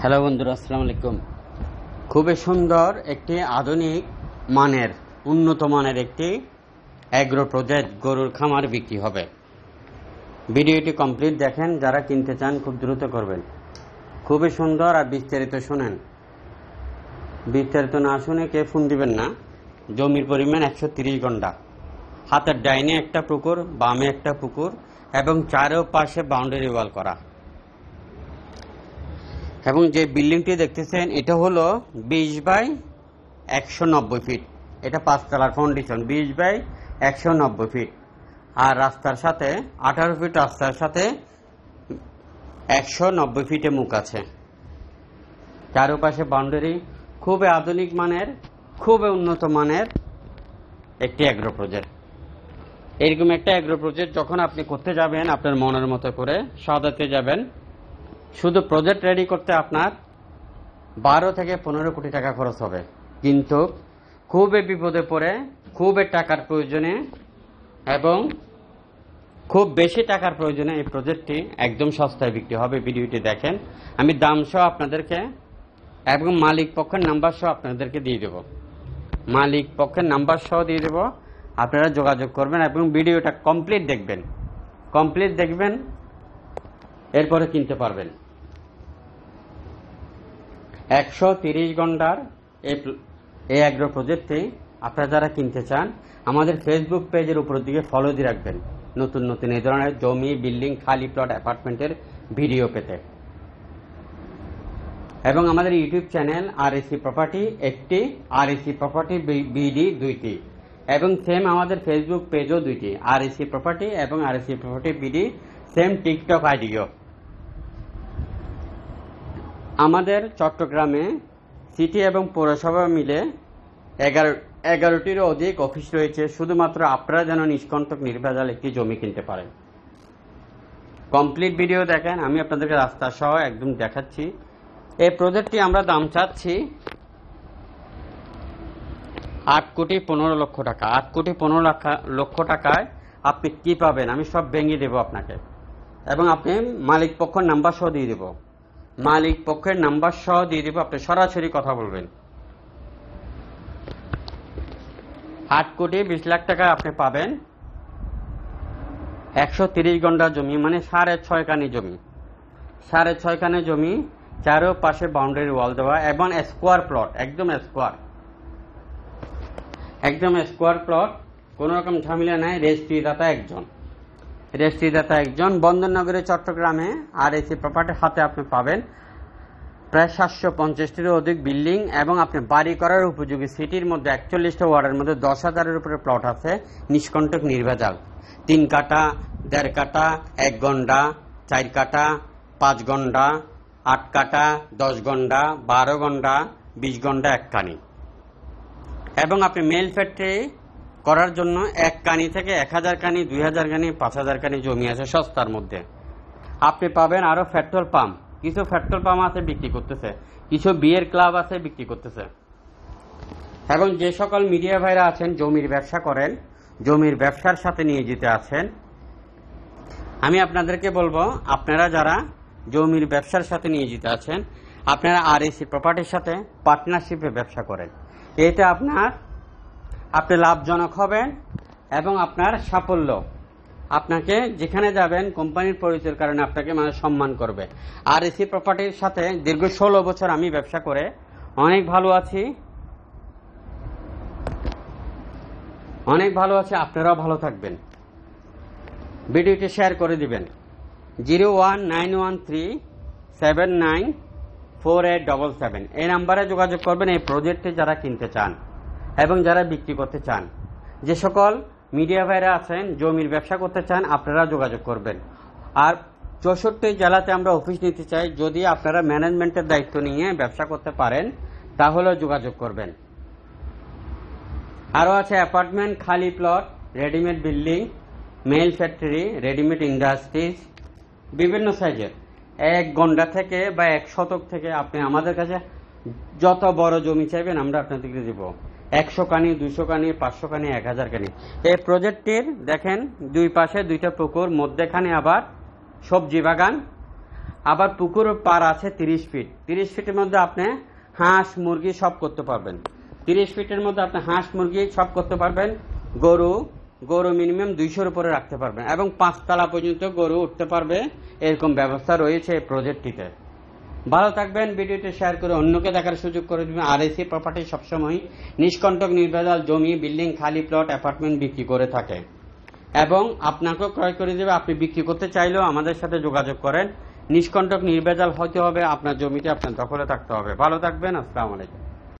Hello বন্ধুরা, আসসালামু আলাইকুম। খুবই সুন্দর একটি আধুনিক মানের উন্নত মানের একটি অ্যাগ্রো প্রজেক্ট গরুর খামার বিক্রি হবে। ভিডিওটি কমপ্লিট দেখেন, যারা কিনতে চান খুব দ্রুত করবেন। খুবই সুন্দর আর বিস্তারিত শুনেন। বিস্তারিত না শুনে কে ফোন দিবেন না। জমির পরিমাণ 130 গন্ডা, হাতের ডাইনে একটা পুকুর, বামে একটা পুকুর এবং চারপাশে বাউন্ডারি ওয়াল করা। এবং যে বিল্ডিংটি দেখতেছেন এটা হলো 20 বাই 190 ফিট। এটা 5 তলার ফাউন্ডেশন, 20 বাই 190 ফিট। আর রাস্তার সাথে 18 ফিট রাস্তার সাথে 190 ফিটে মুখ আছে। চারপাশে বাউন্ডারি। খুবই আধুনিক মানের, খুবই উন্নত মানের একটি অ্যাগ্রো প্রজেক্ট। এরকম একটা অ্যাগ্রো প্রজেক্ট যখন আপনি করতে যাবেন আপনার মনের মতো করে সাজাতে যাবেন, শুধু প্রজেক্ট রেডি করতে আপনার 12 থেকে 15 কোটি টাকা খরচ হবে। কিন্তু খুবই বিপদে পড়ে, খুবই টাকার প্রয়োজনে এবং খুব বেশি টাকার প্রয়োজনে এই প্রজেক্টটি একদম সস্তায় বিক্রি হবে। ভিডিওটি দেখেন, আমি দাম সহ আপনাদেরকে এবং মালিক পক্ষের নাম্বার সহ আপনাদেরকে দিয়ে দেব। মালিক পক্ষের নাম্বার সহ দিয়ে দেব, আপনারা যোগাযোগ করবেন এবং ভিডিওটা কমপ্লিট দেখবেন, এরপরে কিনতে পারবেন। 130 ঘন্টার এই অ্যাগ্রো প্রজেক্টে আপনারা যারা কিনতে চান আমাদের ফেসবুক পেজের উপরের দিকে ফলো দিয়ে রাখবেন, নতুন নতুন এই ধরনের জমি, বিল্ডিং, খালি প্লট, অ্যাপার্টমেন্টের ভিডিও পেতে। এবং আমাদের ইউটিউব চ্যানেল আরএসি প্রপার্টি একটি, আরএসি প্রপার্টি বিডি 2টি, এবং সেম আমাদের ফেসবুক পেজও 2টি, আরএসি প্রপার্টি এবং RAC property BD, same TikTok আইডিও। আমাদের চট্টগ্রামে সিটি এবং পৌরসভা মিলে 11টিরও অধিক অফিস রয়েছে, শুধুমাত্র আপনারা যেন নিষ্কণ্টক নির্ভেজাল একটি জমি কিনতে পারেন। কমপ্লিট ভিডিও দেখেন, আমি আপনাদেরকে রাস্তা সহ একদম দেখাচ্ছি। এই প্রজেক্টটি আমরা দাম চাচ্ছি 8 কোটি 15 লক্ষ টাকা। 8 কোটি 15 লক্ষ টাকায় আপনি কি পাবেন আমি সব ভেঙে দেব আপনাকে, এবং আপনি মালিক পক্ষের নাম্বার সহ দিয়ে দেব। মালিক পক্ষের নাম্বার সহ দিয়ে দেব, আপনি সরাসরি কথা বলবেন। 8 কোটি 20 লাখ টাকা আপনি পাবেন। 130 ঘন্টা জমি, মানে 6.5 কানি জমি। 6.5 কানি জমি, চারপাশে বাউন্ডারি ওয়াল দেওয়া এবং স্কোয়ার প্লট, একদম স্কোয়ার প্লট, কোনো রকম ঝামেলা নাই। রেজিস্ট্রিদাতা একজন। বন্দরনগরে চট্টগ্রামে আরএসি প্রপার্টির হাতে আপনি পাবেন প্রায় 750টিরও অধিক বিল্ডিং, এবং আপনি বাড়ি করার উপযোগী। সিটির মধ্যে 41টা ওয়ার্ডের মধ্যে 10,000-এর উপরে প্লট আছে, নিষ্কণ্টক নির্ভেজাল। 3 কাঠা, 1.5 কাঠা, 1 ঘন্টা, 4 কাঠা, 5 ঘন্টা, 8 কাঠা, 10 ঘন্টা, 12 ঘন্টা, 20 ঘন্টা, 1 কানি। এবং আপনি মেল ফ্যাক্টরি করার জন্য 1 কানি থেকে 1000 কানি, 2000 কানি, 5000 কানি জমি আছে সস্তার মধ্যে। আপনি পাবেন আরো পেট্রোল পাম্প, কিছু পেট্রোল পাম্প আছে বিক্রি করতেছে, কিছু বিয়ের ক্লাব আছে বিক্রি করতেছে। এবং যে সকল মিডিয়া ভাইরা আছেন জমির ব্যবসা করেন, জমির ব্যবসার সাথে নিয়ে যেতে আছেন, আমি আপনাদেরকে বলবো, আপনারা যারা জমির ব্যবসার সাথে নিয়ে যেতে আছেন, আপনারা আরএসি প্রপার্টির সাথে পার্টনারশিপে ব্যবসা করেন। এতে আপনি লাভজনক হবেন এবং আপনার সাফল্য, আপনাকে যেখানে যাবেন কোম্পানির পরিচয়ের কারণে আপনাকে মানুষ সম্মান করবে। আরএসি প্রপার্টির সাথে দীর্ঘ 16 বছর আমি ব্যবসা করে অনেক ভালো আছি। আপনারাও ভালো থাকবেন। ভিডিওটি শেয়ার করে দিবেন। 01913794877 এই নাম্বারে যোগাযোগ করবেন এই প্রজেক্টে যারা কিনতে চান এবং যারা বিক্রি করতে চান। যে সকল মিডিয়া ভাইরা আছেন জমির ব্যবসা করতে চান, আপনারা যোগাযোগ করবেন। আর 64 জেলাতে আমরা অফিস নিতে চাই। যদি আপনারা ম্যানেজমেন্টের দায়িত্ব নিয়ে ব্যবসা করতে পারেন তাহলে যোগাযোগ করবেন। আরও আছে অ্যাপার্টমেন্ট, খালি প্লট, রেডিমেড বিল্ডিং, মেল ফ্যাক্টরি, রেডিমেড ইন্ডাস্ট্রিজ, বিভিন্ন সাইজের। 1 ঘন্টা থেকে বা 1 শতক থেকে আপনি আমাদের কাছে যত বড় জমি চাইবেন আমরা আপনাদেরকে দেব। 100 কানি, 200 কানি, 500 কানি, 1000 কানি। এই প্রজেক্টটির দেখেন 2 পাশে 2টা পুকুর, মধ্যেখানে আবার সবজি বাগান, আবার পুকুর পার আছে 30 ফিট। 30 ফিটের মধ্যে আপনি হাঁস মুরগি সব করতে পারবেন। 30 ফিটের মধ্যে আপনি হাঁস মুরগি সব করতে পারবেন। গরু মিনিমাম 200-র উপরে রাখতে পারবেন এবং 5 তলা পর্যন্ত গরু উঠতে পারবে, এরকম ব্যবস্থা রয়েছে এই প্রজেক্টটিতে। ভালো থাকবেন, ভিডিওটি শেয়ার করে অন্যকে দেখার সুযোগ করে দিবেন। আরএসি প্রপার্টি সবসময় নিষ্কণ্টক নির্ভেজাল জমি, বিল্ডিং, খালি প্লট, অ্যাপার্টমেন্ট বিক্রি করে থাকে এবং আপনাকেও ক্রয় করে দেবে। আপনি বিক্রি করতে চাইলেও আমাদের সাথে যোগাযোগ করেন। নিষ্কণ্টক নির্ভেজাল হতে হবে, আপনার জমিতে আপনার দখলে থাকতে হবে। ভালো থাকবেন, আসসালামু আলাইকুম।